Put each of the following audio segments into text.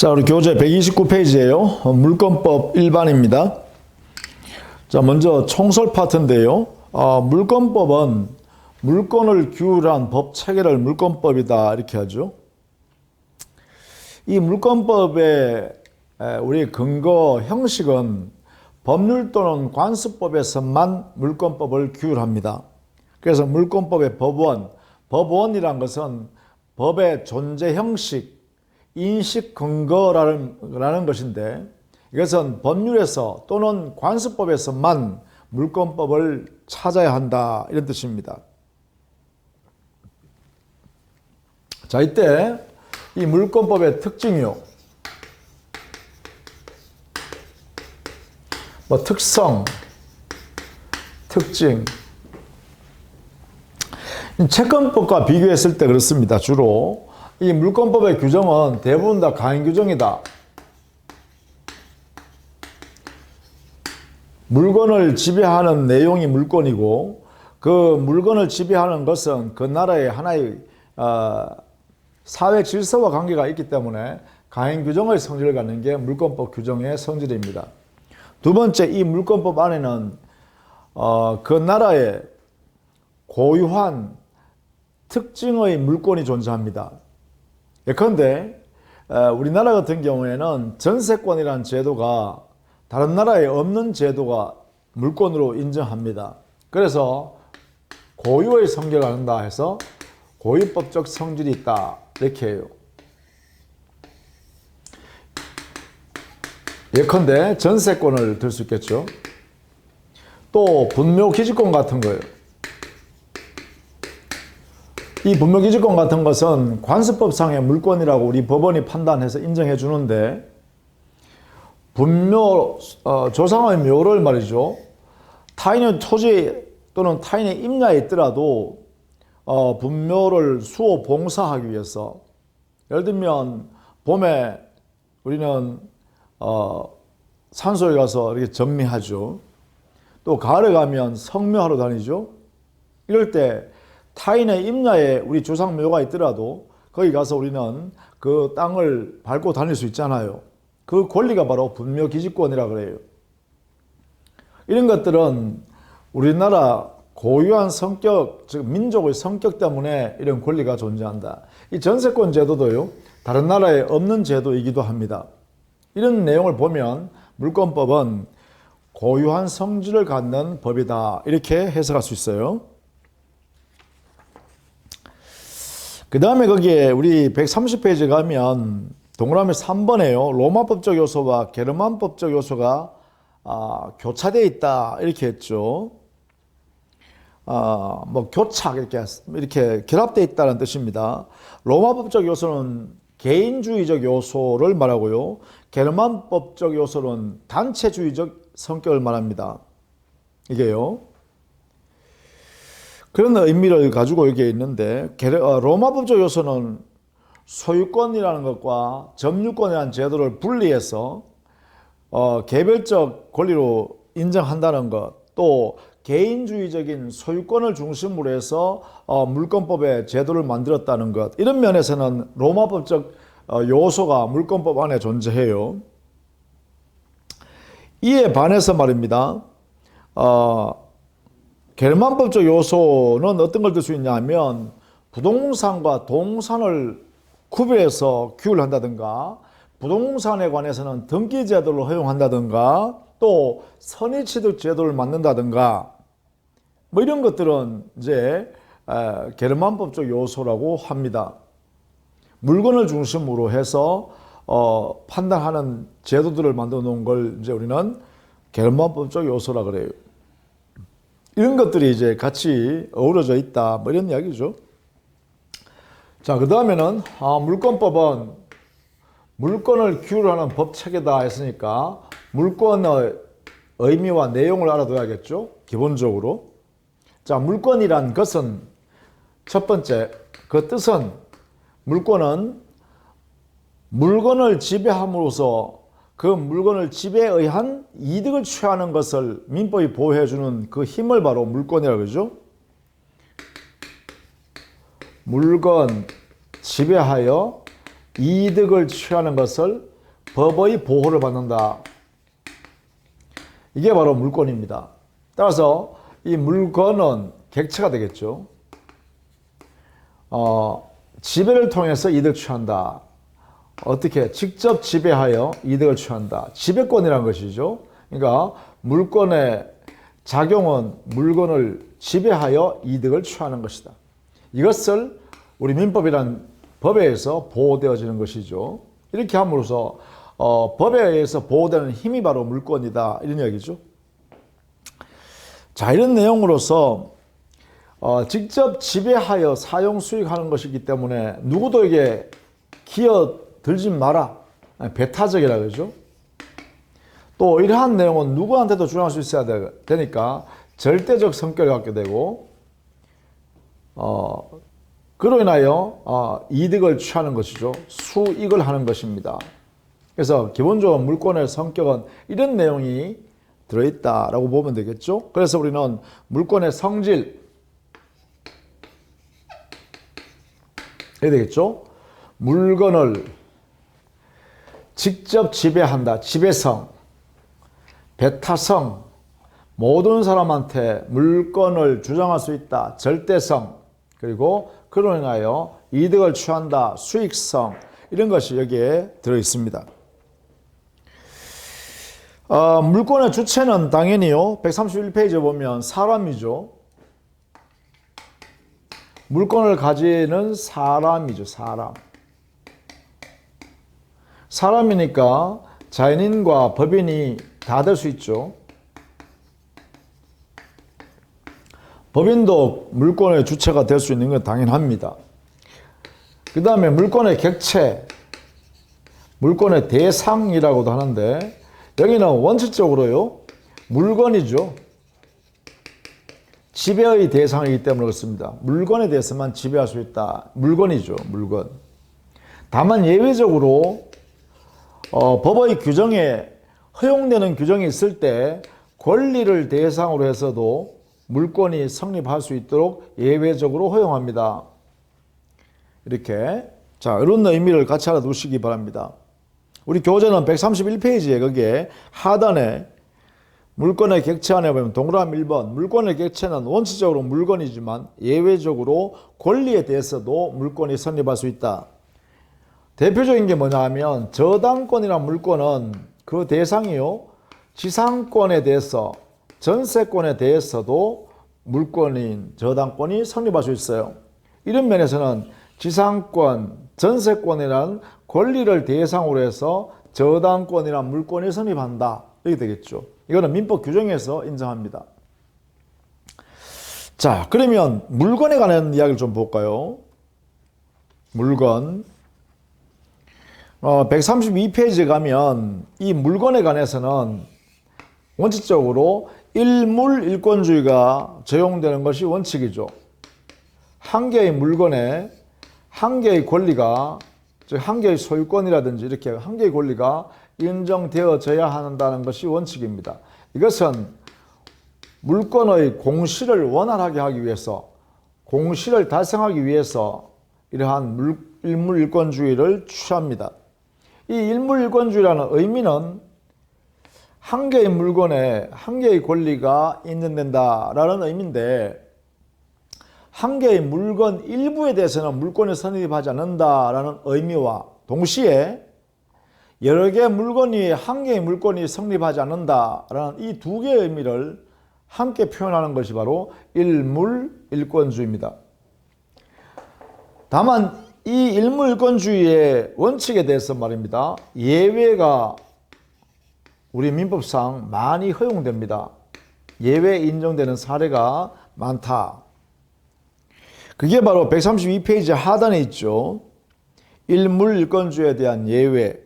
자, 우리 교재 129페이지예요. 물권법 일반입니다. 자, 먼저 총설 파트인데요. 물권법은 물권을 규율한 법 체계를 물권법이다 이렇게 하죠. 이 물권법의 우리 근거 형식은 법률 또는 관습법에서만 물권법을 규율합니다. 그래서 물권법의 법원이란 것은 법의 존재 형식, 인식 근거라는 것인데 이것은 법률에서 또는 관습법에서만 물권법을 찾아야 한다 이런 뜻입니다. 자, 이때 이 물권법의 특징이요. 특성, 특징. 채권법과 비교했을 때 그렇습니다. 주로 이 물권법의 규정은 대부분 다 가행 규정이다. 물건을 지배하는 내용이 물권이고 그 물건을 지배하는 것은 그 나라의 하나의 사회 질서와 관계가 있기 때문에 가행 규정의 성질을 갖는 게 물권법 규정의 성질입니다. 두 번째, 이 물권법 안에는 그 나라의 고유한 특징의 물권이 존재합니다. 예컨대 우리나라 같은 경우에는 전세권이라는 제도가 다른 나라에 없는 제도가 물권으로 인정합니다. 그래서 고유의 성질을 갖는다 해서 고유법적 성질이 있다 이렇게 해요. 예컨대 전세권을 들 수 있겠죠. 또 분묘기지권 같은 거예요. 이 분묘기지권 같은 것은 관습법상의 물권이라고 우리 법원이 판단해서 인정해 주는데 조상의 묘를 말이죠. 타인의 토지 또는 타인의 임야에 있더라도 분묘를 수호 봉사하기 위해서, 예를 들면 봄에 우리는 산소에 가서 이렇게 정미하죠. 또 가을에 가면 성묘하러 다니죠. 이럴 때 타인의 임야에 우리 조상묘가 있더라도 거기 가서 우리는 그 땅을 밟고 다닐 수 있잖아요. 그 권리가 바로 분묘기지권이라 그래요. 이런 것들은 우리나라 고유한 성격, 즉 민족의 성격 때문에 이런 권리가 존재한다. 이 전세권 제도도요, 다른 나라에 없는 제도이기도 합니다. 이런 내용을 보면 물권법은 고유한 성질을 갖는 법이다 이렇게 해석할 수 있어요. 그 다음에 거기에 우리 130페이지 가면 동그라미 3번에요. 로마법적 요소와 게르만법적 요소가 교차되어 있다 이렇게 했죠. 교착 이렇게 결합되어 있다는 뜻입니다. 로마법적 요소는 개인주의적 요소를 말하고요. 게르만법적 요소는 단체주의적 성격을 말합니다. 이게요. 그런 의미를 가지고 여기에 있는데 로마법적 요소는 소유권이라는 것과 점유권이라는 제도를 분리해서 개별적 권리로 인정한다는 것, 또 개인주의적인 소유권을 중심으로 해서 물권법의 제도를 만들었다는 것, 이런 면에서는 로마법적 요소가 물권법 안에 존재해요. 이에 반해서 말입니다. 게르만법적 요소는 어떤 걸 들 수 있냐 하면 부동산과 동산을 구별해서 규율을 한다든가, 부동산에 관해서는 등기 제도를 허용한다든가, 또 선의취득 제도를 만든다든가, 이런 것들은 이제 게르만법적 요소라고 합니다. 물건을 중심으로 해서 판단하는 제도들을 만들어 놓은 걸 이제 우리는 게르만법적 요소라 그래요. 이런 것들이 이제 같이 어우러져 있다 이런 이야기죠. 자, 그 다음에는 물권법은 물권을 규율하는 법 체계다 했으니까 물권의 의미와 내용을 알아둬야겠죠. 기본적으로. 자, 물권이란 것은 첫 번째, 그 뜻은 물권은 물건을 지배함으로써 그 물건을 지배에 의한 이득을 취하는 것을 민법이 보호해주는 그 힘을 바로 물권이라고 그러죠. 물건 지배하여 이득을 취하는 것을 법의 보호를 받는다. 이게 바로 물권입니다. 따라서 이 물권은 객체가 되겠죠. 지배를 통해서 이득을 취한다. 어떻게? 직접 지배하여 이득을 취한다. 지배권이라는 것이죠. 그러니까 물권의 작용은 물건을 지배하여 이득을 취하는 것이다. 이것을 우리 민법이란 법에 의해서 보호되어지는 것이죠. 이렇게 함으로써 법에 의해서 보호되는 힘이 바로 물권이다. 이런 이야기죠. 자, 이런 내용으로서 직접 지배하여 사용 수익하는 것이기 때문에 누구도 이게 기어들지 마라. 배타적이라 그러죠. 또 이러한 내용은 누구한테도 주장할 수 있어야 되니까 절대적 성격을 갖게 되고 그로 인하여 이득을 취하는 것이죠. 수익을 하는 것입니다. 그래서 기본적으로 물권의 성격은 이런 내용이 들어있다라고 보면 되겠죠. 그래서 우리는 물권의 성질 해야 되겠죠. 물건을 직접 지배한다. 지배성, 배타성, 모든 사람한테 물건을 주장할 수 있다. 절대성, 그리고 그로 인하여 이득을 취한다. 수익성, 이런 것이 여기에 들어있습니다. 물권의 주체는 당연히요. 131페이지에 보면 사람이죠. 물권을 가지는 사람이죠. 사람이니까 자연인과 법인이 다 될 수 있죠. 법인도 물권의 주체가 될 수 있는 건 당연합니다. 그 다음에 물권의 객체, 물권의 대상이라고도 하는데 여기는 원칙적으로요, 물건이죠. 지배의 대상이기 때문에 그렇습니다. 물건에 대해서만 지배할 수 있다. 물건이죠, 물건. 다만 예외적으로 법의 규정에 허용되는 규정이 있을 때 권리를 대상으로 해서도 물권이 성립할 수 있도록 예외적으로 허용합니다. 이렇게. 자, 이런 의미를 같이 알아두시기 바랍니다. 우리 교재는 131페이지에 거기에 하단에 물권의 객체 안에 보면 동그라미 1번 물권의 객체는 원칙적으로 물건이지만 예외적으로 권리에 대해서도 물권이 성립할 수 있다. 대표적인 게 뭐냐 하면 저당권이란 물권은 그 대상이요, 지상권에 대해서, 전세권에 대해서도 물권인 저당권이 성립할 수 있어요. 이런 면에서는 지상권, 전세권이란 권리를 대상으로 해서 저당권이란 물권이 성립한다. 이렇게 되겠죠. 이거는 민법 규정에서 인정합니다. 자, 그러면 물건에 관한 이야기를 좀 볼까요? 물건. 132페이지에 가면 이 물건에 관해서는 원칙적으로 일물일권주의가 적용되는 것이 원칙이죠. 한 개의 물건에 한 개의 권리가, 즉 한 개의 소유권이라든지 이렇게 한 개의 권리가 인정되어져야 한다는 것이 원칙입니다. 이것은 물건의 공실을 원활하게 하기 위해서, 공실을 달성하기 위해서 이러한 일물일권주의를 취합니다. 이 일물일권주의라는 의미는 한 개의 물건에 한 개의 권리가 인정된다라는 의미인데, 한 개의 물건 일부에 대해서는 물권이 성립하지 않는다라는 의미와 동시에 여러 개의 물건이 한 개의 물건이 성립하지 않는다라는 이 두 개의 의미를 함께 표현하는 것이 바로 일물일권주의입니다. 다만 이 일물일권주의의 원칙에 대해서 말입니다. 예외가 우리 민법상 많이 허용됩니다. 예외 인정되는 사례가 많다. 그게 바로 132페이지 하단에 있죠. 일물일권주의에 대한 예외.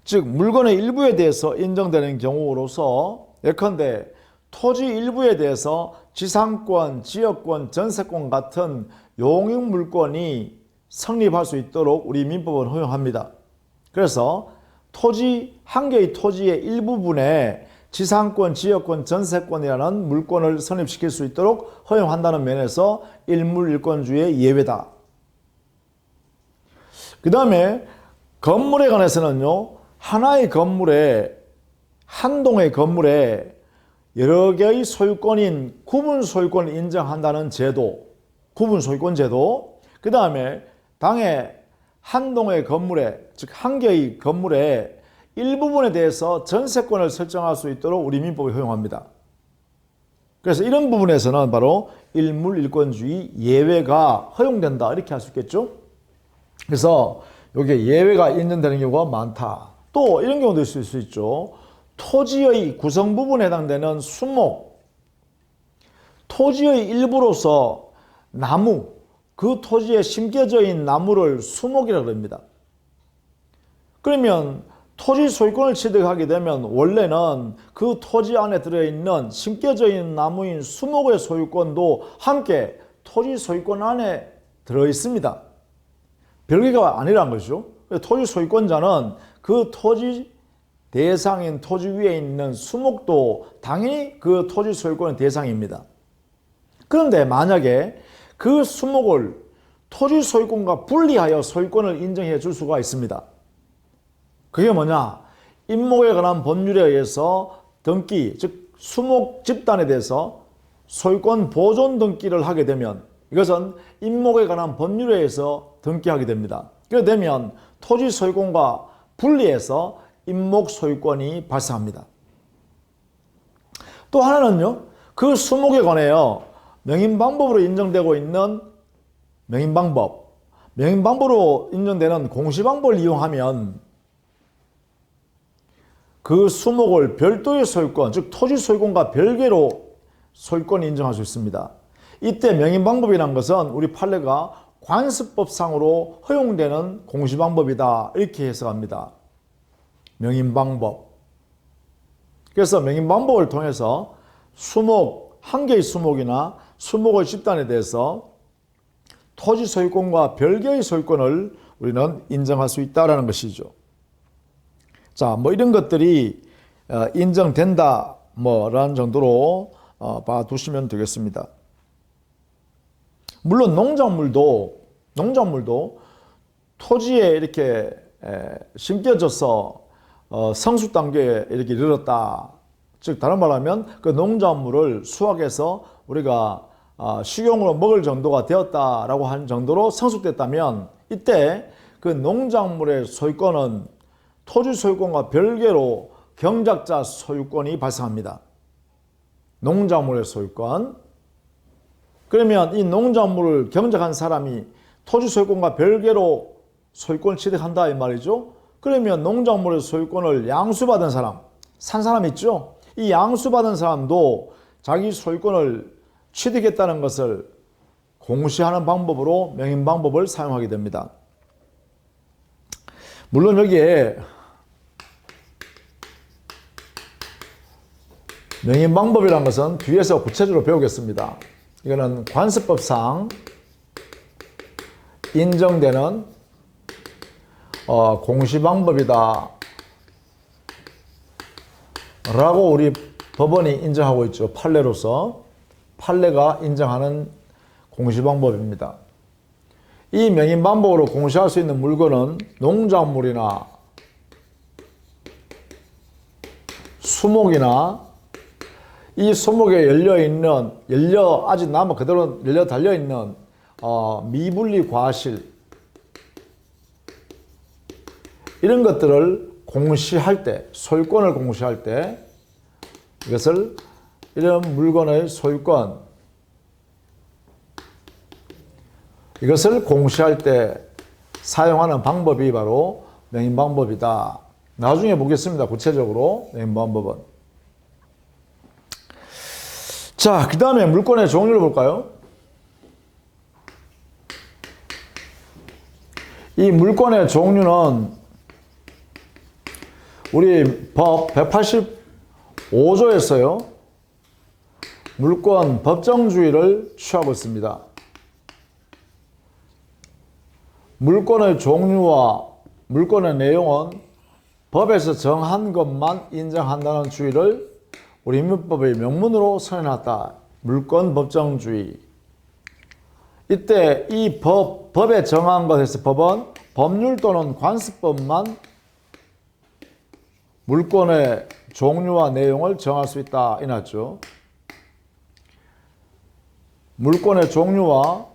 즉 물건의 일부에 대해서 인정되는 경우로서 예컨대 토지 일부에 대해서 지상권, 지역권, 전세권 같은 용익물권이 성립할 수 있도록 우리 민법은 허용합니다. 그래서 토지, 한 개의 토지의 일부분에 지상권, 지역권, 전세권이라는 물권을 성립시킬 수 있도록 허용한다는 면에서 일물일권주의의 예외다. 그 다음에 건물에 관해서는요, 하나의 건물에, 한 동의 건물에 여러 개의 소유권인 구분 소유권을 인정한다는 제도, 구분 소유권 제도, 그 다음에 당의 한 동의 건물에, 즉 한 개의 건물에 일부분에 대해서 전세권을 설정할 수 있도록 우리 민법이 허용합니다. 그래서 이런 부분에서는 바로 일물일권주의 예외가 허용된다, 이렇게 할 수 있겠죠. 그래서 여기에 예외가 인정되는 경우가 많다. 또 이런 경우도 있을 수 있죠. 토지의 구성 부분에 해당되는 수목, 토지의 일부로서 나무, 그 토지에 심겨져 있는 나무를 수목이라고 합니다. 그러면 토지 소유권을 취득하게 되면 원래는 그 토지 안에 들어있는 심겨져 있는 나무인 수목의 소유권도 함께 토지 소유권 안에 들어있습니다. 별개가 아니란 것이죠. 토지 소유권자는 그 토지 대상인 토지 위에 있는 수목도 당연히 그 토지 소유권의 대상입니다. 그런데 만약에 그 수목을 토지 소유권과 분리하여 소유권을 인정해 줄 수가 있습니다. 그게 뭐냐? 임목에 관한 법률에 의해서 등기, 즉 수목 집단에 대해서 소유권 보존 등기를 하게 되면 이것은 임목에 관한 법률에 의해서 등기하게 됩니다. 그렇게 되면 토지 소유권과 분리해서 임목 소유권이 발생합니다. 또 하나는요, 그 수목에 관하여 명인방법으로 인정되고 있는 명인방법으로 인정되는 공시방법을 이용하면 그 수목을 별도의 소유권, 즉 토지 소유권과 별개로 소유권을 인정할 수 있습니다. 이때 명인방법이라는 것은 우리 판례가 관습법상으로 허용되는 공시방법이다, 이렇게 해석합니다. 명인방법. 그래서 명인방법을 통해서 수목, 한 개의 수목이나 수목의 집단에 대해서 토지 소유권과 별개의 소유권을 우리는 인정할 수 있다는 것이죠. 자, 이런 것들이 인정된다, 라는 정도로 봐두시면 되겠습니다. 물론 농작물도 토지에 이렇게 심겨져서 성숙 단계에 이렇게 이르렀다. 즉 다른 말하면 그 농작물을 수확해서 우리가 식용으로 먹을 정도가 되었다라고 하는 정도로 성숙됐다면 이때 그 농작물의 소유권은 토지 소유권과 별개로 경작자 소유권이 발생합니다. 농작물의 소유권. 그러면 이 농작물을 경작한 사람이 토지 소유권과 별개로 소유권을 취득한다, 이 말이죠. 그러면 농작물의 소유권을 양수받은 사람, 산 사람 있죠. 이 양수받은 사람도 자기 소유권을 취득했다는 것을 공시하는 방법으로 명인방법을 사용하게 됩니다. 물론 여기에 명인방법이라는 것은 뒤에서 구체적으로 배우겠습니다. 이거는 관습법상 인정되는 공시방법이다 라고 우리 법원이 인정하고 있죠. 판례로서. 판례가 인정하는 공시방법입니다. 이 명인방법으로 공시할 수 있는 물건은 농작물이나 수목이나 이 수목에 아직 남아 그대로 열려 달려있는 미분리 과실, 이런 것들을 공시할 때, 소유권을 공시할 때 이것을 이런 물건의 소유권, 이것을 공시할 때 사용하는 방법이 바로 명인방법이다. 나중에 보겠습니다. 구체적으로 명인방법은. 자, 그 다음에 물권의 종류를 볼까요? 이 물권의 종류는 우리 법 185조에서요, 물권 법정주의를 취하고 있습니다. 물권의 종류와 물권의 내용은 법에서 정한 것만 인정한다는 주의를 우리 민법의 명문으로 선언했다. 물권 법정주의. 이때 이 법에 정한 것에서 법은 법률 또는 관습법만 물권의 종류와 내용을 정할 수 있다 이 났죠. 물권의 종류와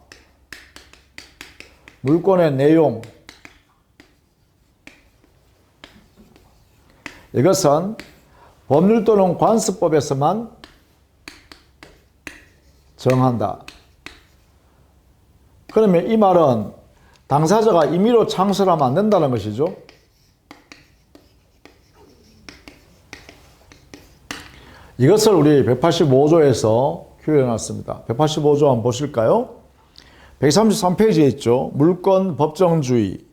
물권의 내용, 이것은 법률 또는 관습법에서만 정한다. 그러면 이 말은 당사자가 임의로 창설하면 안 된다는 것이죠. 이것을 우리 185조에서 규정해놨습니다. 185조 한번 보실까요? 133페이지에 있죠. 물권 법정주의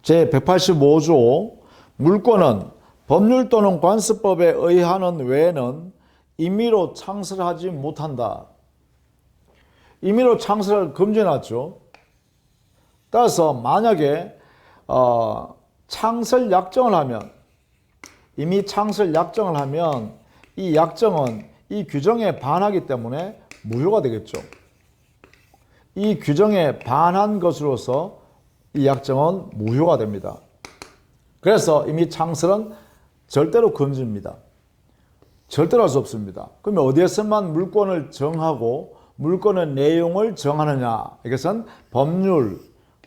제185조 물권은 법률 또는 관습법에 의하는 외에는 임의로 창설하지 못한다. 임의로 창설을 금지해놨죠. 따라서 만약에 창설 약정을 하면, 이미 창설 약정을 하면 이 약정은 이 규정에 반하기 때문에 무효가 되겠죠. 이 규정에 반한 것으로서 이 약정은 무효가 됩니다. 그래서 이미 창설은 절대로 금지입니다. 절대로 할 수 없습니다. 그러면 어디에서만 물권을 정하고 물권의 내용을 정하느냐? 이것은 법률,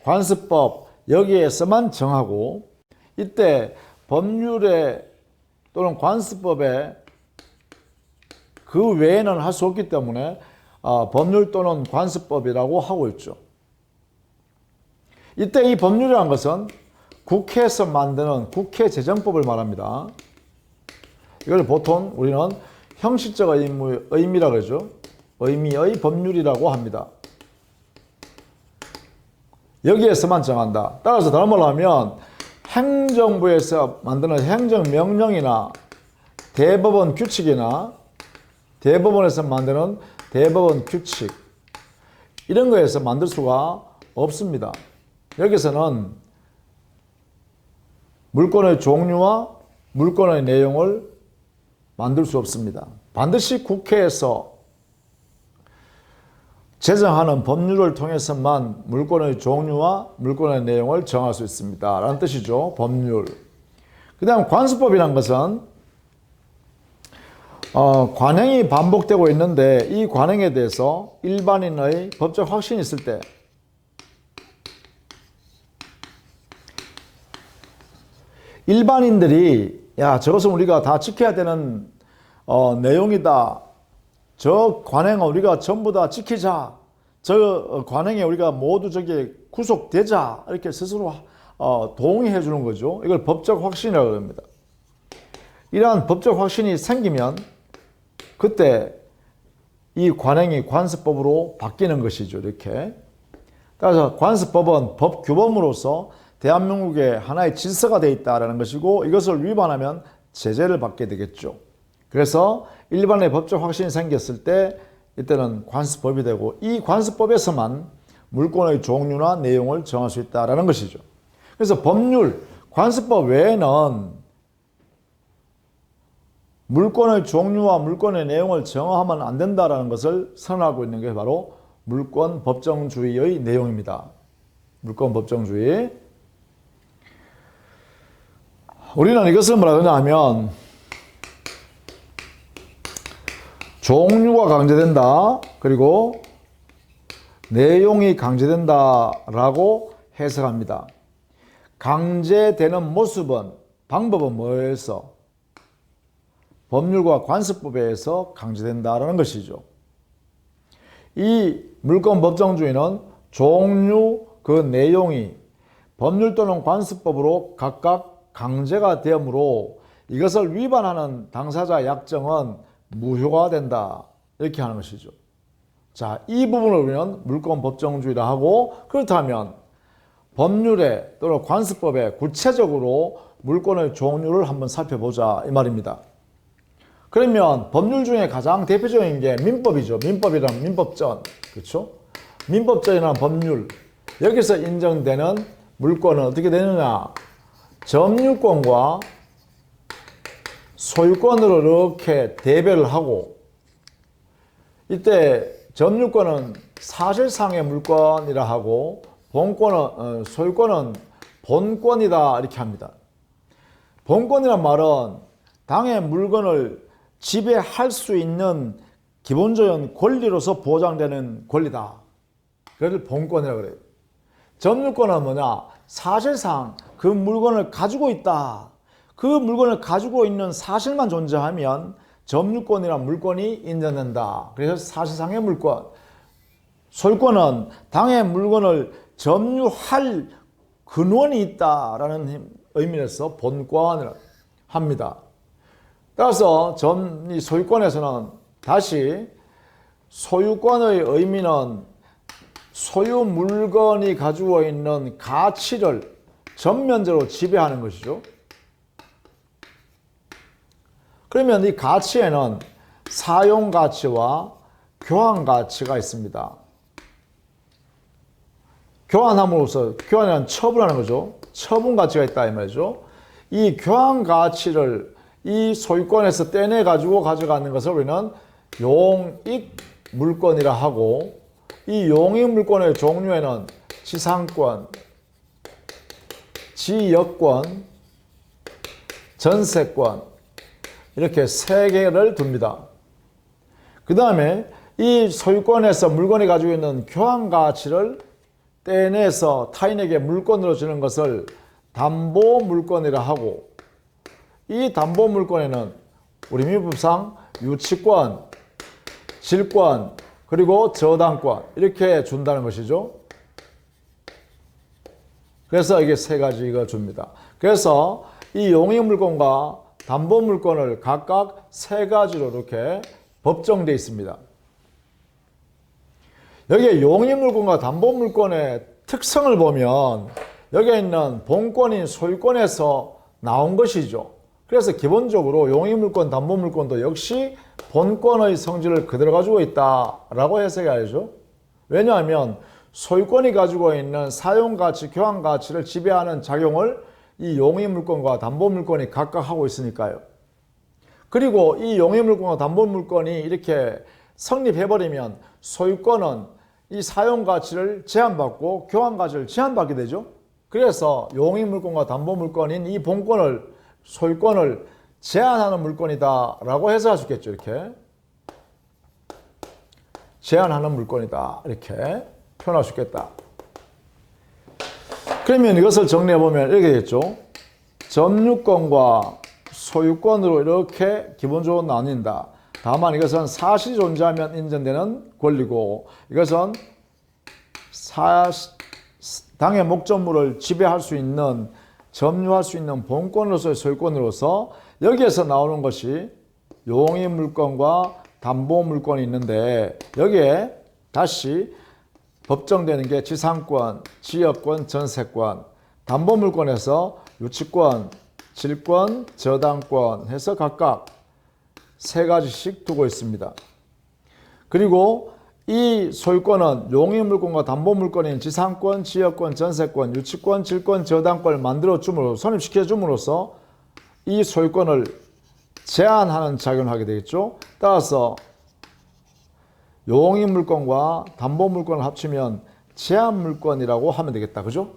관습법 여기에서만 정하고, 이때 법률에 또는 관습법에 그 외에는 할 수 없기 때문에 법률 또는 관습법이라고 하고 있죠. 이때 이 법률이라는 것은 국회에서 만드는 국회재정법을 말합니다. 이걸 보통 우리는 형식적 의미라고 그러죠. 의미의 법률이라고 합니다. 여기에서만 정한다. 따라서 다른 말로 하면 행정부에서 만드는 행정명령이나 대법원 규칙이나 대법원에서 만드는 대법원 규칙, 이런 거에서 만들 수가 없습니다. 여기서는 물권의 종류와 물권의 내용을 만들 수 없습니다. 반드시 국회에서 제정하는 법률을 통해서만 물권의 종류와 물권의 내용을 정할 수 있습니다. 라는 뜻이죠. 법률. 그 다음 관습법이라는 것은 관행이 반복되고 있는데 이 관행에 대해서 일반인의 법적 확신이 있을 때 일반인들이 저것은 우리가 다 지켜야 되는 내용이다. 저 관행은 우리가 전부 다 지키자. 저 관행에 우리가 모두 저기 구속되자. 이렇게 스스로 동의해 주는 거죠. 이걸 법적 확신이라고 합니다. 이러한 법적 확신이 생기면 그때 이 관행이 관습법으로 바뀌는 것이죠. 이렇게. 따라서 관습법은 법 규범으로서 대한민국의 하나의 질서가 되어 있다는 것이고, 이것을 위반하면 제재를 받게 되겠죠. 그래서 일반의 법적 확신이 생겼을 때 이때는 관습법이 되고, 이 관습법에서만 물권의 종류나 내용을 정할 수 있다는 것이죠. 그래서 법률, 관습법 외에는 물권의 종류와 물권의 내용을 정하면 안 된다는 것을 선언하고 있는 게 바로 물권 법정주의의 내용입니다. 물권 법정주의. 우리는 이것을 뭐라 그러냐 하면 종류가 강제된다, 그리고 내용이 강제된다라고 해석합니다. 강제되는 모습은, 방법은 뭐에서? 법률과 관습법에 의해서 강제된다라는 것이죠. 이 물권 법정주의는 종류, 그 내용이 법률 또는 관습법으로 각각 강제가 되므로 이것을 위반하는 당사자 약정은 무효가 된다. 이렇게 하는 것이죠. 자, 이 부분을 우리는 물권 법정주의라 하고, 그렇다면 법률에 또는 관습법에 구체적으로 물권의 종류를 한번 살펴보자 이 말입니다. 그러면 법률 중에 가장 대표적인 게 민법이죠. 민법이란 민법전. 그렇죠? 민법전이라는 법률. 여기서 인정되는 물권은 어떻게 되느냐? 점유권과 소유권으로 이렇게 대별을 하고, 이때 점유권은 사실상의 물권이라 하고, 본권은 소유권은 본권이다 이렇게 합니다. 본권이란 말은 당의 물건을 지배할 수 있는 기본적인 권리로서 보장되는 권리다. 그걸 본권이라고 그래요. 점유권은 뭐냐? 사실상 그 물건을 가지고 있다. 그 물건을 가지고 있는 사실만 존재하면 점유권이란 물건이 인정된다. 그래서 사실상의 물권. 소유권은 당의 물건을 점유할 근원이 있다라는 의미에서 본권을 합니다. 따라서 이 소유권에서는 다시 소유권의 의미는 소유 물건이 가지고 있는 가치를 전면적으로 지배하는 것이죠. 그러면 이 가치에는 사용 가치와 교환 가치가 있습니다. 교환함으로써, 교환이란 처분하는 거죠. 처분 가치가 있다 이 말이죠. 이 교환 가치를 이 소유권에서 떼내 가지고 가져가는 것을 우리는 용익 물권이라 하고, 이 용익 물권의 종류에는 지상권, 지역권, 전세권 이렇게 세 개를 둡니다. 그 다음에 이 소유권에서 물건이 가지고 있는 교환 가치를 떼내서 타인에게 물건으로 주는 것을 담보 물건이라 하고, 이 담보 물건에는 우리 민법상 유치권, 질권, 그리고 저당권 이렇게 준다는 것이죠. 그래서 이게 세 가지가 줍니다. 그래서 이 용익 물권과 담보 물권을 각각 세 가지로 이렇게 법정되어 있습니다. 여기에 용익 물권과 담보 물권의 특성을 보면 여기에 있는 본권인 소유권에서 나온 것이죠. 그래서 기본적으로 용익 물권, 담보 물권도 역시 본권의 성질을 그대로 가지고 있다라고 해석해야죠. 왜냐하면 소유권이 가지고 있는 사용 가치, 교환 가치를 지배하는 작용을 이 용익 물권과 담보 물권이 각각 하고 있으니까요. 그리고 이 용익 물권과 담보 물권이 이렇게 성립해버리면 소유권은 이 사용 가치를 제한받고 교환 가치를 제한받게 되죠. 그래서 용익 물권과 담보 물권인 이 본권을, 소유권을 제한하는 물건이다 라고 해석할 수 있겠죠. 이렇게 제한하는 물건이다 이렇게 표현할 수 있겠다. 그러면 이것을 정리해보면 이렇게 되겠죠. 점유권과 소유권으로 이렇게 기본적으로 나뉜다. 다만 이것은 사실이 존재하면 인정되는 권리고, 이것은 당의 목적물을 지배할 수 있는, 점유할 수 있는 본권으로서의 소유권으로서 여기에서 나오는 것이 용익 물권과 담보 물권이 있는데, 여기에 다시 법정되는 게 지상권, 지역권, 전세권, 담보 물권에서 유치권, 질권, 저당권 해서 각각 세 가지씩 두고 있습니다. 그리고 이 소유권은 용익 물권과 담보 물권인 지상권, 지역권, 전세권, 유치권, 질권, 저당권을 만들어 줌으로, 선입시켜 줌으로써 이 소유권을 제한하는 작용을 하게 되겠죠. 따라서 용익 물권과 담보 물권을 합치면 제한 물권이라고 하면 되겠다. 그죠?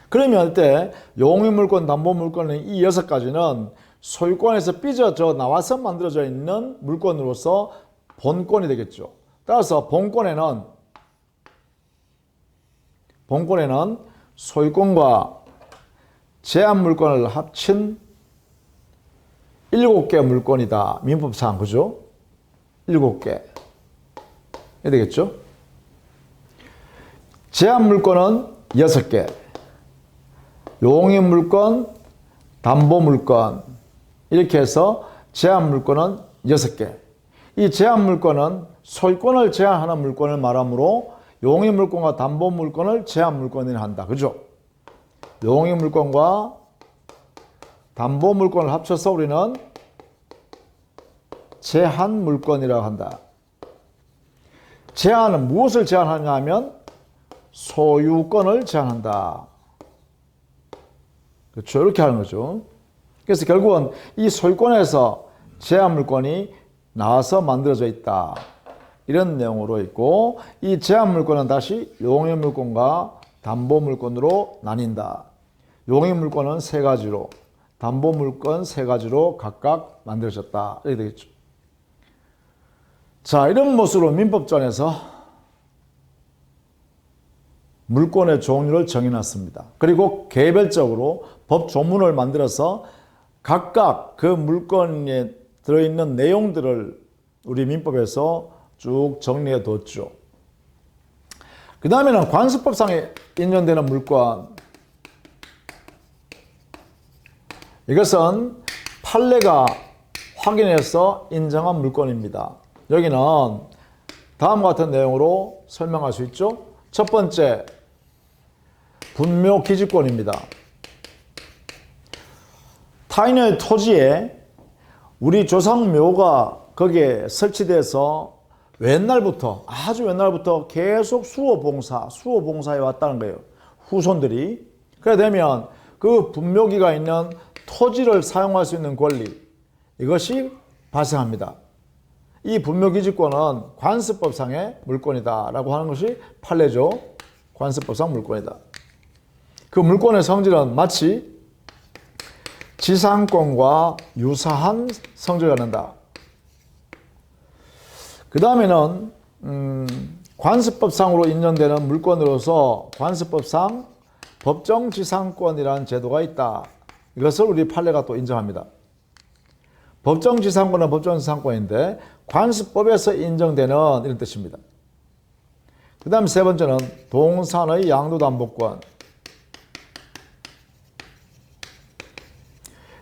그러면 이때 용익 물권, 담보 물권의 이 6가지는 소유권에서 삐져져 나와서 만들어져 있는 물권으로서 본권이 되겠죠. 따라서 본권에는 소유권과 제한 물권을 합친 7개 물권이다. 민법상 그죠? 7개. 이게 되겠죠? 제한 물권은 6개. 용익 물권, 담보 물권 이렇게 해서 제한 물권은 6개. 이 제한 물권은 소유권을 제한하는 물권을 말하므로 용익 물권과 담보 물권을 제한 물권이라 한다. 그죠? 용익 물권과 담보 물권을 합쳐서 우리는 제한 물권이라고 한다. 제한은 무엇을 제한하냐 하면 소유권을 제한한다. 그렇죠? 이렇게 하는 거죠. 그래서 결국은 이 소유권에서 제한 물권이 나와서 만들어져 있다. 이런 내용으로 있고, 이 제한 물권은 다시 용익 물권과 담보물권으로 나뉜다. 용익물권은 세 가지로, 담보물권 세 가지로 각각 만들어졌다. 이렇게 되겠죠. 자, 이런 모습으로 민법전에서 물권의 종류를 정해놨습니다. 그리고 개별적으로 법 조문을 만들어서 각각 그 물권에 들어있는 내용들을 우리 민법에서 쭉 정리해 뒀죠. 그 다음에는 관습법상에 인정되는 물권. 이것은 판례가 확인해서 인정한 물권입니다. 여기는 다음과 같은 내용으로 설명할 수 있죠. 첫 번째, 분묘기지권입니다. 타인의 토지에 우리 조상묘가 거기에 설치돼서 옛날부터, 아주 옛날부터 계속 수호봉사해 왔다는 거예요. 후손들이. 그래 되면 그 분묘기가 있는 토지를 사용할 수 있는 권리, 이것이 발생합니다. 이 분묘기지권은 관습법상의 물권이다 라고 하는 것이 판례죠. 관습법상 물권이다. 그 물권의 성질은 마치 지상권과 유사한 성질을 갖는다. 그 다음에는 관습법상으로 인정되는 물권으로서 관습법상 법정지상권이라는 제도가 있다. 이것을 우리 판례가 또 인정합니다. 법정지상권은 법정지상권인데 관습법에서 인정되는 이런 뜻입니다. 그 다음 세 번째는 동산의 양도담보권.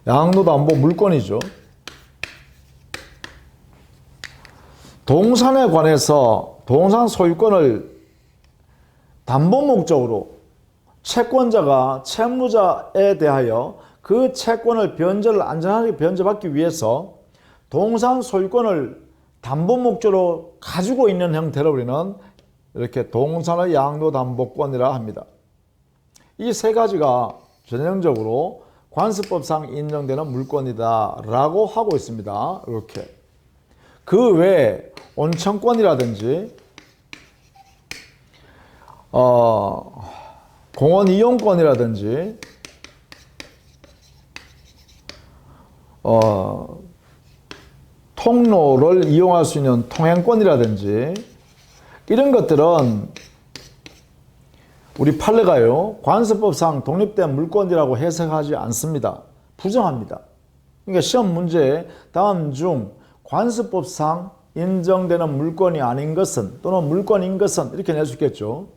양도담보 물권이죠. 동산에 관해서 동산 소유권을 담보 목적으로 채권자가 채무자에 대하여 그 채권을 변제를 안전하게 변제받기 위해서 동산 소유권을 담보 목적으로 가지고 있는 형태로 우리는 이렇게 동산의 양도담보권이라 합니다. 이 세 가지가 전형적으로 관습법상 인정되는 물권이다 라고 하고 있습니다. 이렇게. 그 외에 온천권이라든지 공원 이용권이라든지 통로를 이용할 수 있는 통행권이라든지 이런 것들은 우리 판례가요 관습법상 독립된 물권이라고 해석하지 않습니다. 부정합니다. 그러니까 시험 문제에 다음 중 관습법상 인정되는 물권이 아닌 것은 또는 물권인 것은 이렇게 낼 수 있겠죠.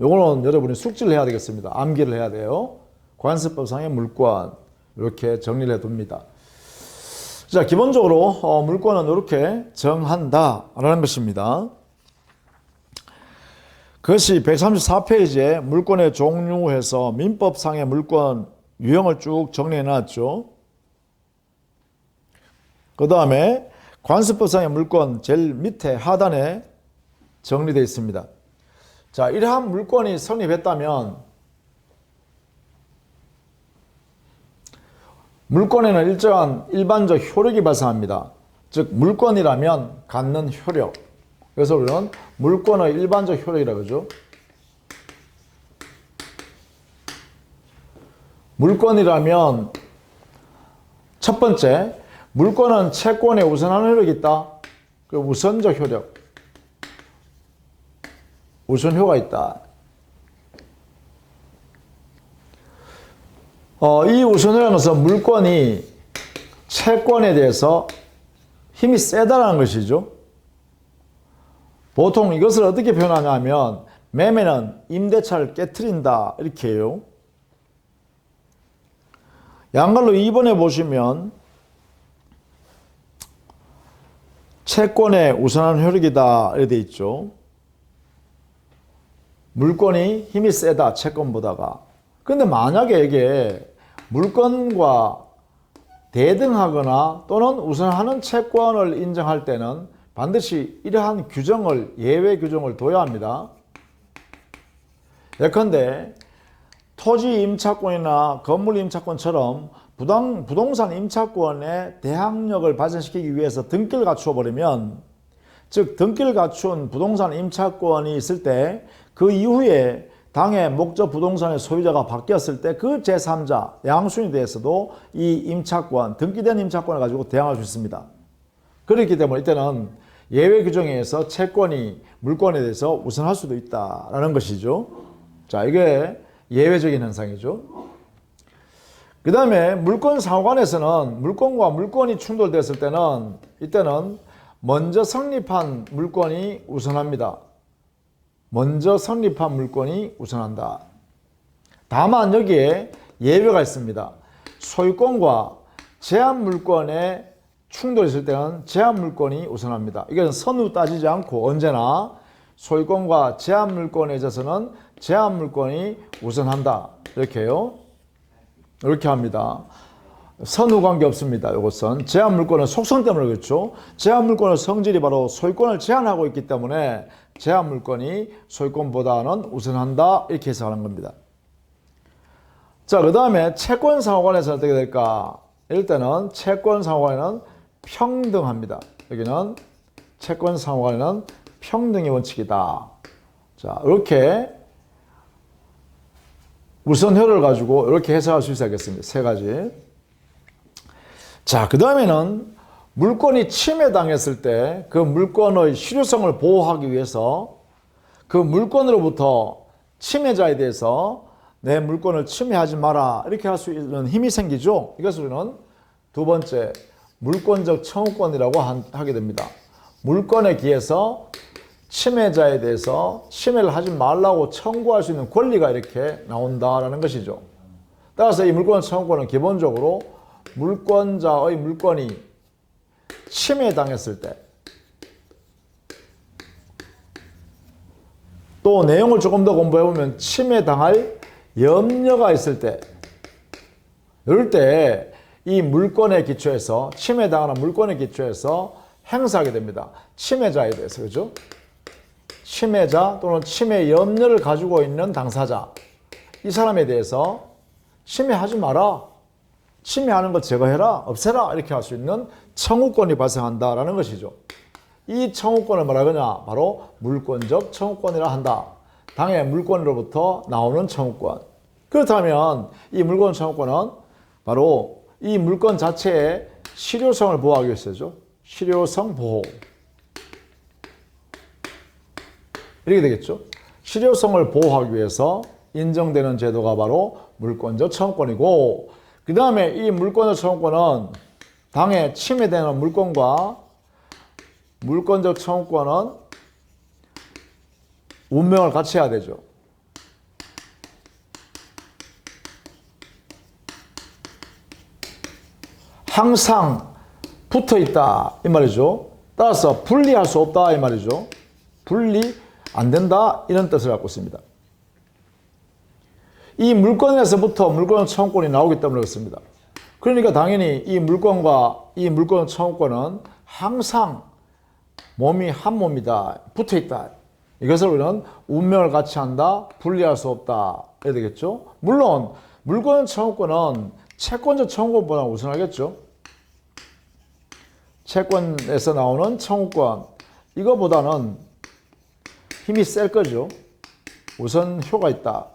요거는 여러분이 숙지를 해야 되겠습니다. 암기를 해야 돼요. 관습법상의 물권 이렇게 정리를 해둡니다. 자, 기본적으로 물권은 이렇게 정한다라는 것입니다. 그것이 134페이지에 물권의 종류에서 민법상의 물권 유형을 쭉 정리해 놨죠. 그 다음에 관습법상의 물권 제일 밑에 하단에 정리되어 있습니다. 자, 이러한 물권이 성립했다면 물권에는 일정한 일반적 효력이 발생합니다. 즉 물권이라면 갖는 효력. 그래서 우리는 물권의 일반적 효력이라고 하죠. 물권이라면 첫 번째, 물권은 채권에 우선하는 효력이 있다. 그 우선적 효력. 우선효가 있다. 이 우선효라는 것은 물권이 채권에 대해서 힘이 세다라는 것이죠. 보통 이것을 어떻게 표현하냐면 매매는 임대차를 깨트린다 이렇게 해요. 양갈로 2번에 보시면 채권에 우선하는 효력이다 이렇게 되어 있죠. 물권이 힘이 세다 채권보다가. 근데 만약에 이게 물권과 대등하거나 또는 우선하는 채권을 인정할 때는 반드시 이러한 규정을 예외 규정을 둬야 합니다. 예컨대 토지 임차권이나 건물 임차권처럼 부동산 임차권의 대항력을 발생시키기 위해서 등기를 갖추어 버리면, 즉 등기를 갖춘 부동산 임차권이 있을 때 그 이후에 당의 목적 부동산의 소유자가 바뀌었을 때 그 제3자, 양수인에 대해서도 이 임차권, 등기된 임차권을 가지고 대항할 수 있습니다. 그렇기 때문에 이때는 예외 규정에 의해서 채권이 물권에 대해서 우선할 수도 있다라는 것이죠. 자, 이게 예외적인 현상이죠. 그 다음에 물권 상호간에서는 물권과 물권이 충돌됐을 때는 이때는 먼저 성립한 물권이 우선합니다. 먼저 성립한 물권이 우선한다. 다만 여기에 예외가 있습니다. 소유권과 제한 물권에 충돌이 있을 때는 제한 물권이 우선합니다. 이것은 선후 따지지 않고 언제나 소유권과 제한 물권에 있어서는 제한 물권이 우선한다. 이렇게요. 이렇게 합니다. 선후 관계 없습니다. 이것은 제한 물권은 속성 때문에 그렇죠. 제한 물권의 성질이 바로 소유권을 제한하고 있기 때문에 제한 물권이 소유권보다는 우선한다. 이렇게 해석하는 겁니다. 자, 그 다음에 채권 상호간에서는 어떻게 될까? 이럴 때는 채권 상호간에는 평등합니다. 여기는 채권 상호간에는 평등의 원칙이다. 자, 이렇게 우선효를 가지고 이렇게 해석할 수 있겠습니다. 세 가지. 자, 그 다음에는 물권이 침해당했을 때 그 물권의 실효성을 보호하기 위해서 그 물권으로부터 침해자에 대해서 내 물권을 침해하지 마라 이렇게 할 수 있는 힘이 생기죠. 이것을 우리는 두 번째 물권적 청구권이라고 하게 됩니다. 물권에 기해서 침해자에 대해서 침해를 하지 말라고 청구할 수 있는 권리가 이렇게 나온다라는 것이죠. 따라서 이 물권 청구권은 기본적으로 물권자의 물권이 침해당했을 때, 또 내용을 조금 더 공부해보면 침해당할 염려가 있을 때, 이럴 때 이 물권에 기초해서 침해당하는 물권에 기초해서 행사하게 됩니다. 침해자에 대해서. 그죠? 침해자 또는 침해 염려를 가지고 있는 당사자, 이 사람에 대해서 침해하지 마라, 침해하는 것 제거해라, 없애라 이렇게 할 수 있는 청구권이 발생한다라는 것이죠. 이 청구권을 뭐라 그러냐? 바로 물권적 청구권이라 한다. 당의 물권으로부터 나오는 청구권. 그렇다면 이 물권 청구권은 바로 이 물권 자체의 실효성을 보호하기 위해서죠. 실효성 보호. 이렇게 되겠죠. 실효성을 보호하기 위해서 인정되는 제도가 바로 물권적 청구권이고, 그 다음에 이 물권적 청구권은 당에 침해되는 물권과 물권적 청구권은 운명을 같이 해야 되죠. 항상 붙어 있다 이 말이죠. 따라서 분리할 수 없다 이 말이죠. 분리 안 된다 이런 뜻을 갖고 있습니다. 이 물권에서부터 물권 청구권이 나오기 때문에 그렇습니다. 그러니까 당연히 이 물권과 이 물권 청구권은 항상 몸이 한 몸이다, 붙어 있다. 이것을 우리는 운명을 같이 한다, 분리할 수 없다 해야 되겠죠. 물론 물권 청구권은 채권적 청구권보다 우선하겠죠. 채권에서 나오는 청구권, 이거보다는 힘이 셀 거죠. 우선효가 있다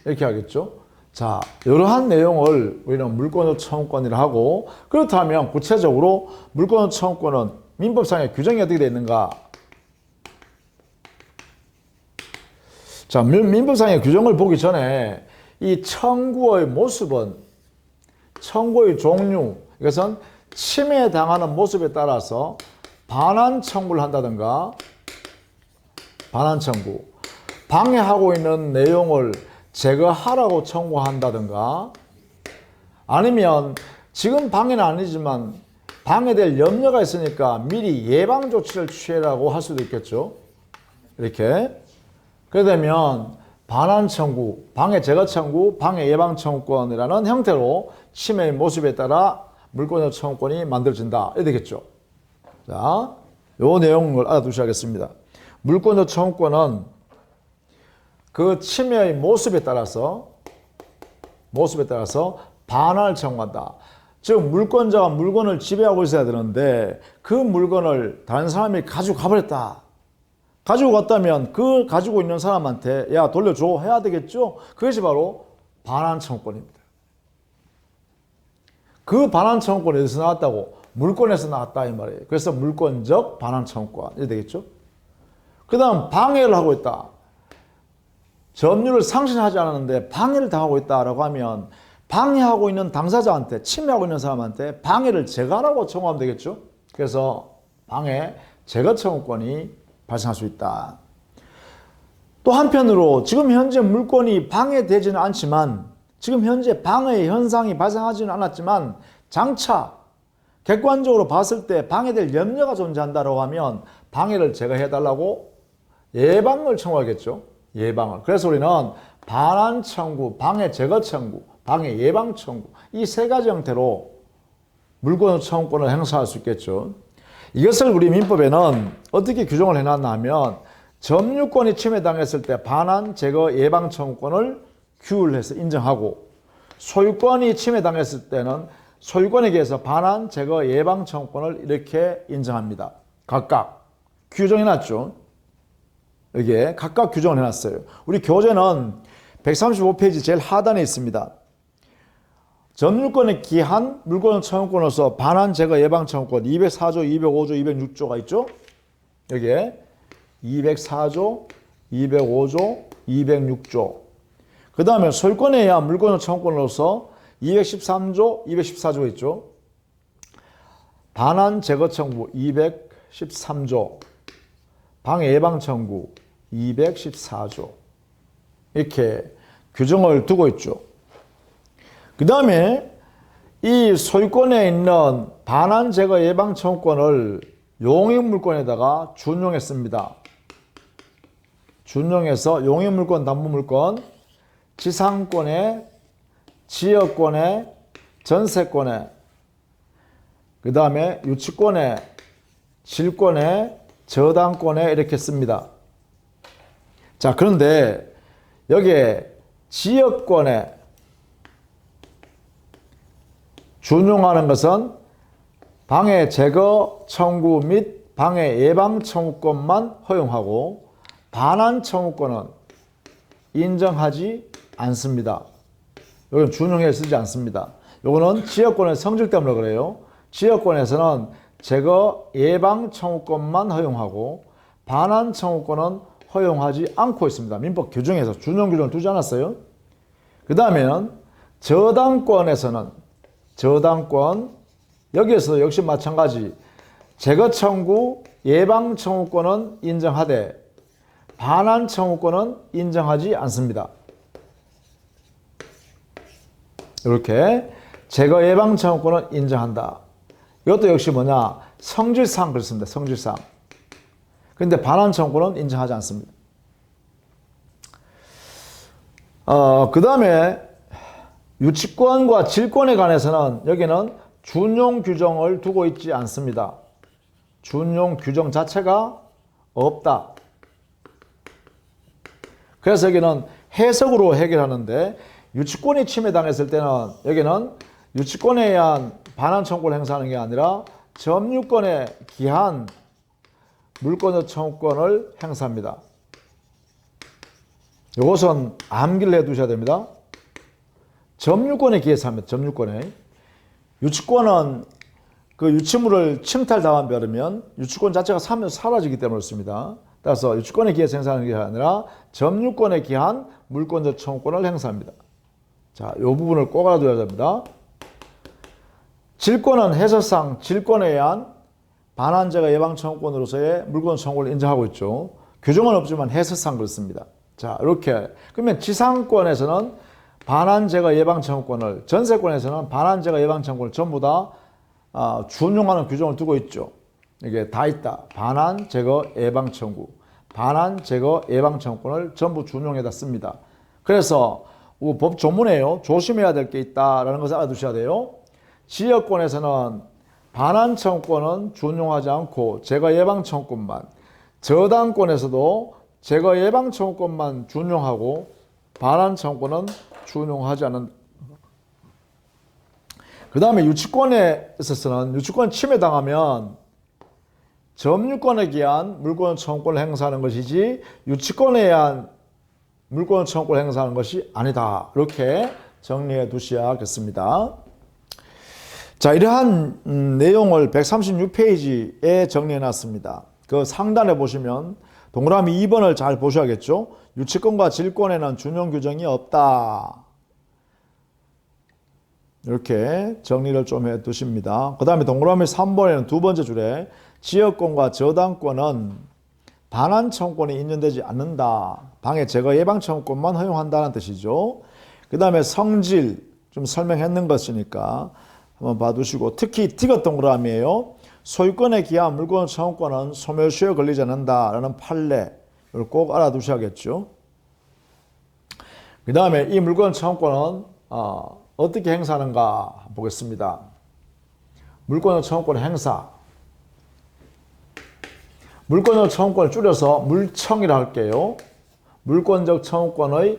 이렇게 하겠죠. 자, 이러한 내용을 우리는 물권적 청구권이라 하고, 그렇다면 구체적으로 물권적 청구권은 민법상의 규정이 어떻게 되어 있는가? 자, 민법상의 규정을 보기 전에 이 청구의 모습은, 청구의 종류, 이것은 침해당하는 모습에 따라서 반환 청구를 한다든가, 반환 청구, 방해하고 있는 내용을 제거하라고 청구한다든가, 아니면 지금 방해는 아니지만 방해될 염려가 있으니까 미리 예방 조치를 취해라고 할 수도 있겠죠. 이렇게. 그렇게 되면 반환 청구, 방해 제거 청구, 방해 예방 청구권이라는 형태로 침해의 모습에 따라 물권적 청구권이 만들어진다 이렇게 되겠죠. 자, 요 내용을 알아두셔야겠습니다. 물권적 청구권은 그 침해의 모습에 따라서 반환을 청구한다. 즉 물권자가 물건을 지배하고 있어야 되는데 그 물건을 다른 사람이 가지고 가버렸다. 가지고 갔다면 그 가지고 있는 사람한테 야 돌려줘 해야 되겠죠. 그것이 바로 반환 청구권입니다. 그 반환 청구권이 어디서 나왔다고? 물권에서 나왔다 이 말이에요. 그래서 물권적 반환 청구권 이래 되겠죠. 그 다음 방해를 하고 있다. 점유를 상실하지 않았는데 방해를 당하고 있다라고 하면 방해하고 있는 당사자한테 침해하고 있는 사람한테 방해를 제거하라고 청구하면 되겠죠. 그래서 방해 제거 청구권이 발생할 수 있다. 또 한편으로 지금 현재 물권이 방해되지는 않지만 지금 현재 방해의 현상이 발생하지는 않았지만 장차 객관적으로 봤을 때 방해될 염려가 존재한다고 하면 방해를 제거해달라고 예방을 청구하겠죠. 예방을. 그래서 우리는 반환 청구, 방해 제거 청구, 방해 예방 청구 이 세 가지 형태로 물권 청구권을 행사할 수 있겠죠. 이것을 우리 민법에는 어떻게 규정을 해놨나 하면 점유권이 침해당했을 때 반환 제거 예방 청구권을 규율해서 인정하고 소유권이 침해당했을 때는 소유권에 대해서 반환 제거 예방 청구권을 이렇게 인정합니다. 각각 규정해놨죠. 여기에 각각 규정을 해놨어요. 우리 교재는 135페이지 제일 하단에 있습니다. 점유권에 기한 물권 청구권으로서 반환 제거 예방 청구권 204조, 205조, 206조가 있죠. 여기에 204조, 205조, 206조. 그 다음에 소유권에 의한 물권 청구권으로서 213조, 214조가 있죠. 반환 제거 청구 213조, 방해 예방 청구 214조. 이렇게 규정을 두고 있죠. 그 다음에 이 소유권에 있는 반환 제거 예방 청구권을 용익물권에다가 준용했습니다. 준용해서 용익물권, 담보물권, 지상권에, 지역권에, 전세권에, 그 다음에 유치권에, 질권에, 저당권에 이렇게 씁니다. 자, 그런데 여기에 지역권에 준용하는 것은 방해 제거 청구 및 방해 예방 청구권만 허용하고 반환 청구권은 인정하지 않습니다. 이건 준용해 쓰지 않습니다. 이거는 지역권의 성질 때문에 그래요. 지역권에서는 제거 예방 청구권만 허용하고 반환 청구권은 허용하지 않고 있습니다. 민법 규정에서 준용 규정을 두지 않았어요. 그 다음에는 저당권에서는 저당권 여기에서 역시 마찬가지 제거 청구 예방 청구권은 인정하되 반환 청구권은 인정하지 않습니다. 이렇게 제거 예방 청구권은 인정한다. 이것도 역시 뭐냐 성질상 그렇습니다. 성질상. 그런데 반환 청구권은 인정하지 않습니다. 그 다음에 유치권과 질권에 관해서는 여기는 준용 규정을 두고 있지 않습니다. 준용 규정 자체가 없다. 그래서 여기는 해석으로 해결하는데 유치권이 침해당했을 때는 여기는 유치권에 의한 반환 청구를 행사하는 게 아니라 점유권에 기한 물권의 청구권을 행사합니다. 이것은 암기를 해 두셔야 됩니다. 점유권에 기해서 합니다. 점유권에. 유치권은 그 유치물을 침탈당한 버리면 유치권 자체가 사라지기 때문에 그렇습니다. 따라서 유치권에 기해서 행사하는 게 아니라 점유권에 기한 물권적 청구권을 행사합니다. 자, 이 부분을 꼭 알아둬야 됩니다. 질권은 해석상 질권에 의한 반환 제거 예방 청구권으로서의 물권 청구를 인정하고 있죠. 규정은 없지만 해석상 그렇습니다. 자, 이렇게. 그러면 지상권에서는 반환 제거 예방 청구권을, 전세권에서는 반환 제거 예방 청구권을 전부 다 준용하는 규정을 두고 있죠. 이게 다 있다. 반환 제거 예방 청구, 반환 제거 예방 청구권을 전부 준용해다 씁니다. 그래서 법 조문에요. 조심해야 될 게 있다라는 것을 알아두셔야 돼요. 지역권에서는 반환 청구권은 준용하지 않고 제거 예방 청구권만, 저당권에서도 제거 예방 청구권만 준용하고 반환 청구권은 준용하지 않는. 그 다음에 유치권에 있어서는 유치권 침해당하면 점유권에 기한 물권 청구권을 행사하는 것이지 유치권에 의한 물권 청구권을 행사하는 것이 아니다. 이렇게 정리해 두셔야겠습니다. 자, 이러한 내용을 136페이지에 정리해 놨습니다. 그 상단에 보시면 동그라미 2번을 잘 보셔야겠죠. 유치권과 질권에는 준용 규정이 없다. 이렇게 정리를 좀 해 두십니다. 그 다음에 동그라미 3번에는 두 번째 줄에 지역권과 저당권은 반환 청구권이 인정되지 않는다. 방해 제거 예방 청구권만 허용한다는 뜻이죠. 그 다음에 성질 좀 설명했는 것이니까 한번 봐두시고, 특히 D가 동그라미예요. 소유권에 기한 물권 청구권은 소멸시효에 걸리지 않는다라는 판례, 이걸 꼭 알아두셔야겠죠. 그 다음에 이 물권 청구권은 어떻게 행사하는가 보겠습니다. 물권 청구권 행사. 물권적 청구권을 줄여서 물청이라 할게요. 물권적 청구권의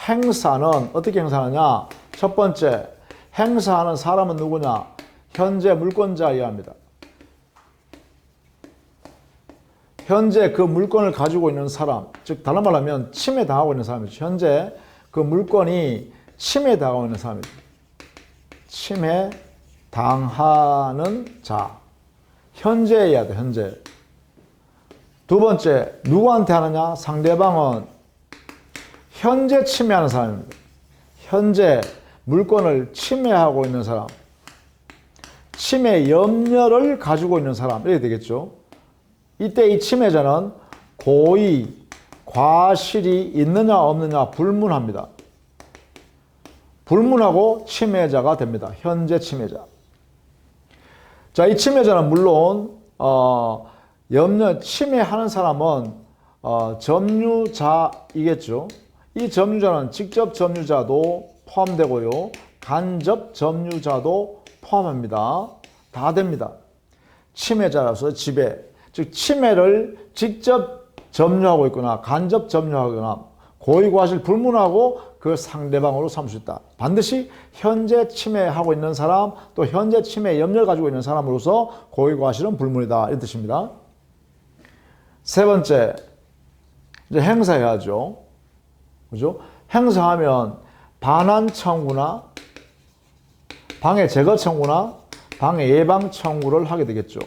행사는 어떻게 행사하느냐? 첫 번째, 행사하는 사람은 누구냐? 현재 물권자여야 합니다. 현재 그 물권을 가지고 있는 사람, 즉 다른 말로 하면 침해당하고 있는 사람이죠. 현재 그 물권이 침해당하고 있는 사람이죠. 침해당하는 자. 현재여야 돼, 현재. 두 번째, 누구한테 하느냐? 상대방은 현재 침해하는 사람입니다. 현재 물권을 침해하고 있는 사람. 침해 염려를 가지고 있는 사람. 이렇게 되겠죠. 이때 이 침해자는 고의, 과실이 있느냐 없느냐 불문합니다. 불문하고 침해자가 됩니다. 현재 침해자. 자, 이 침해자는 물론 침해하는 사람은 점유자이겠죠. 이 점유자는 직접 점유자도 포함되고요. 간접 점유자도 포함합니다. 다 됩니다. 침해자로서 지배, 즉 침해를 직접 점유하고 있거나 간접 점유하거나 고의과실 불문하고 그 상대방으로 삼을 수 있다. 반드시 현재 침해하고 있는 사람, 또 현재 침해 염려를 가지고 있는 사람으로서 고의과실은 불문이다. 이런 뜻입니다. 세 번째, 이제 행사해야죠. 그죠? 행사하면 반환 청구나 방해 제거 청구나 방해 예방 청구를 하게 되겠죠.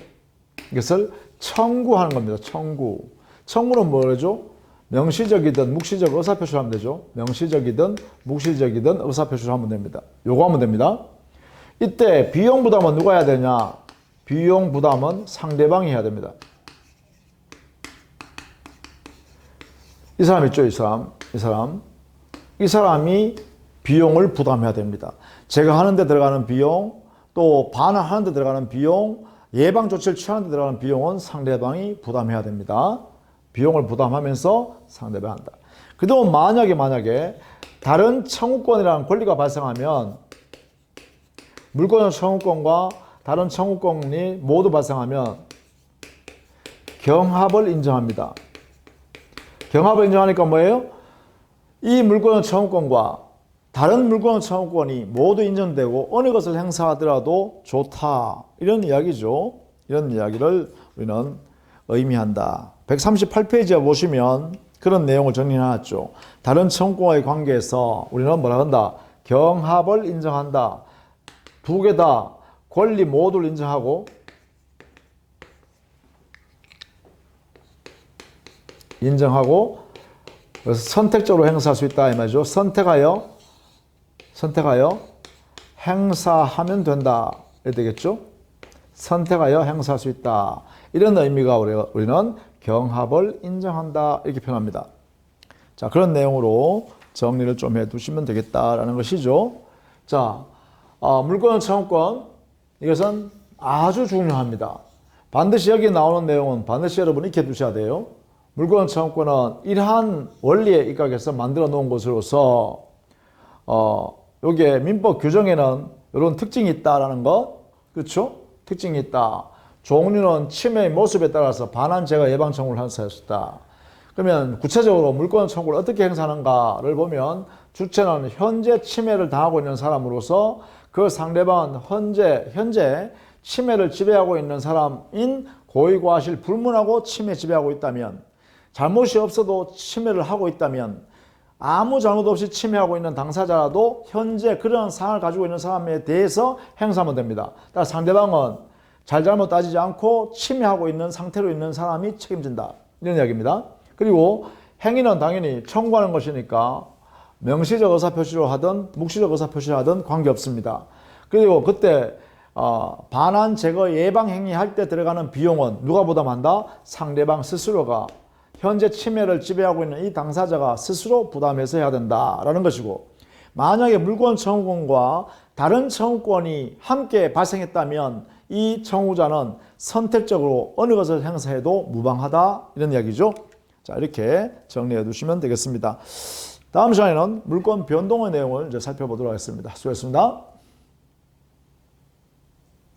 이것을 청구하는 겁니다. 청구. 청구는 뭐죠? 명시적이든 묵시적 의사표시를 하면 되죠. 명시적이든 묵시적이든 의사표시를 하면 됩니다. 요거 하면 됩니다. 이때 비용 부담은 누가 해야 되냐? 비용 부담은 상대방이 해야 됩니다. 이 사람 있죠, 이 사람이 비용을 부담해야 됩니다. 제가 하는데 들어가는 비용, 또 반환하는 데 들어가는 비용, 예방 조치를 취하는 데 들어가는 비용은 상대방이 부담해야 됩니다. 비용을 부담하면서 상대방이 한다. 그동안 만약에 다른 청구권이라는 권리가 발생하면, 물권적 청구권과 다른 청구권이 모두 발생하면 경합을 인정합니다. 경합을 인정하니까 뭐예요? 이 물권적 청구권과 다른 물권적 청구권이 모두 인정되고 어느 것을 행사하더라도 좋다. 이런 이야기죠. 이런 이야기를 우리는 의미한다. 138페이지에 보시면 그런 내용을 정리해놨죠. 다른 청구권과의 관계에서 우리는 뭐라 한다? 경합을 인정한다. 두 개 다 권리 모두를 인정하고 그래서 선택적으로 행사할 수 있다 이 말이죠. 선택하여 행사하면 된다. 이렇게 되겠죠. 선택하여 행사할 수 있다. 이런 의미가 우리는 경합을 인정한다. 이렇게 표현합니다. 자, 그런 내용으로 정리를 좀 해두시면 되겠다라는 것이죠. 자, 물권적 청구권, 이것은 아주 중요합니다. 반드시 여기 나오는 내용은 반드시 여러분이 익혀 두셔야 돼요. 물권적 청구권은 이러한 원리에 입각해서 만들어 놓은 것으로서 여기에 민법 규정에는 이런 특징이 있다라는 것, 그렇죠? 특징이 있다. 종류는 침해의 모습에 따라서 반환 제거 예방 청구를 할 수 있다. 그러면 구체적으로 물권 청구를 어떻게 행사하는가를 보면 현재 침해를 당하고 있는 사람으로서 그 상대방은 현재 침해를 지배하고 있는 사람인 고의과실 불문하고 침해 지배하고 있다면, 잘못이 없어도 침해를 하고 있다면, 아무 잘못 없이 침해하고 있는 당사자라도 현재 그런 상황을 가지고 있는 사람에 대해서 행사하면 됩니다. 따라서 상대방은 잘잘못 따지지 않고 침해하고 있는 상태로 있는 사람이 책임진다. 이런 이야기입니다. 그리고 행위는 당연히 청구하는 것이니까 명시적 의사표시로 하든 묵시적 의사표시로 하든 관계없습니다. 그리고 그때 반환 제거 예방 행위 할 때 들어가는 비용은 누가 부담한다? 상대방 스스로가, 현재 침해를 지배하고 있는 이 당사자가 스스로 부담해서 해야 된다라는 것이고, 만약에 물권 청구권과 다른 청구권이 함께 발생했다면 이 청구자는 선택적으로 어느 것을 행사해도 무방하다, 이런 이야기죠. 자, 이렇게 정리해 두시면 되겠습니다. 다음 시간에는 물권 변동의 내용을 이제 살펴보도록 하겠습니다. 수고했습니다.